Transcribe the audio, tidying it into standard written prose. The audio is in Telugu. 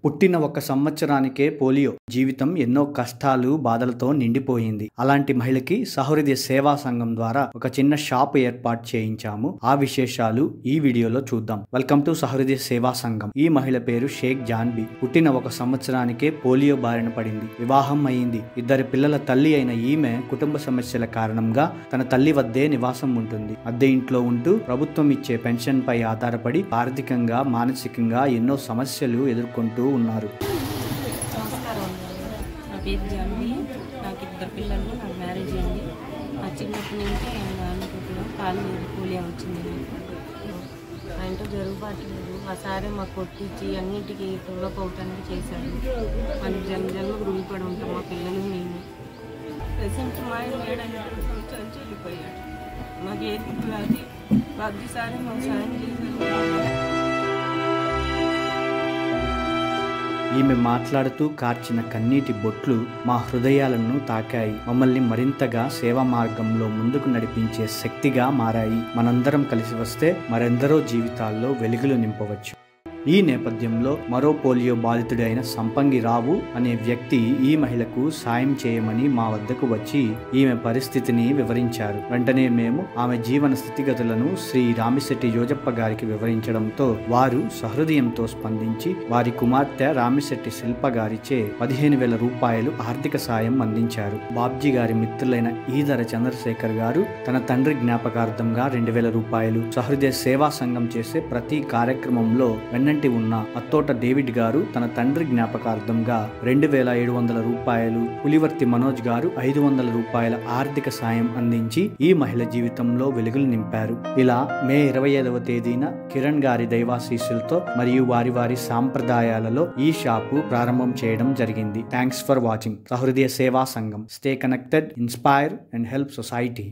పుట్టిన ఒక సంవత్సరానికే పోలియో. జీవితం ఎన్నో కష్టాలు, బాధలతో నిండిపోయింది. అలాంటి మహిళకి సహృదయ సేవా సంఘం ద్వారా ఒక చిన్న షాప్ ఏర్పాటు చేయించాము. ఆ విశేషాలు ఈ వీడియోలో చూద్దాం. వెల్కమ్ టు సహృదయ సేవా సంఘం. ఈ మహిళ పేరు షేక్ జాన్బీ. పుట్టిన ఒక సంవత్సరానికే పోలియో బారిన పడింది. వివాహం అయింది. 2 పిల్లల తల్లి అయిన ఈమె కుటుంబ సమస్యల కారణంగా తన తల్లి వద్దే నివాసం ఉంటుంది. అద్దె ఇంట్లో ఉంటూ ప్రభుత్వం ఇచ్చే పెన్షన్ పై ఆధారపడి ఆర్థికంగా, మానసికంగా ఎన్నో సమస్యలు ఎదుర్కొంటూ ఉన్నారు. నమస్కారం. నా పేరు జాన్వి. నాకు 2 పిల్లలు. నాకు మ్యారేజ్ అయింది. నా చిన్నప్పటి నుంచి అనుకుంటున్నాం కాలు పోలియో వచ్చింది. మా ఇంట్లో జరుగుబాట్లేదు. మా సారే మాకు కొట్టించి అన్నింటికి తొలగపోవటానికి చేశాడు. మనకి జన్మకు రుణపడి ఉంటాం మా పిల్లలు నేను. ప్రెసెంట్ మా ఆయన 7 సంవత్సరాలు చెల్లిపోయాడు. మాకు ఏది అది ప్రతిసారి మాకు సాయం చేశారు. ఈమె మాట్లాడుతూ కార్చిన కన్నీటి బొట్లు మా హృదయాలను తాకాయి. మమ్మల్ని మరింతగా సేవా మార్గంలో ముందుకు నడిపించే శక్తిగా మారాయి. మనందరం కలిసి వస్తే మరెందరో జీవితాల్లో వెలుగులు నింపవచ్చు. ఈ నేపథ్యంలో మరో పోలియో బాధితుడైన సంపంగి రావు అనే వ్యక్తి ఈ మహిళకు సాయం చేయమని మా వద్దకు వచ్చి ఈమె పరిస్థితిని వివరించారు. వెంటనే మేము ఆమె జీవన స్థితిగతులను శ్రీ రామిశెట్టి జోజప్ప గారికి వివరించడంతో వారు సహృదయంతో స్పందించి వారి కుమార్తె రామిశెట్టి శిల్ప గారిచే 15,000 రూపాయలు ఆర్థిక సాయం అందించారు. బాబ్జీ గారి మిత్రులైన ఈదర చంద్రశేఖర్ గారు తన తండ్రి జ్ఞాపకార్థంగా 2,000 రూపాయలు, సహృదయ సేవా సంఘం చేసే ప్రతి కార్యక్రమంలో వెన్నంటి ఉన్న అత్తోట డేవిడ్ గారు తన తండ్రి జ్ఞాపకార్థంగా 2,700 రూపాయలు, పులివర్తి మనోజ్ గారు 500 రూపాయల ఆర్థిక సాయం అందించి ఈ మహిళ జీవితంలో వెలుగులు నింపారు. ఇలా మే 25వ తేదీన కిరణ్ గారి దైవాశీస్సులతో మరియు వారి సాంప్రదాయాలలో ఈ షాపు ప్రారంభం చేయడం జరిగింది. Thanks for watching. సహృదయ సేవా సంఘం. Stay connected, inspire and help society.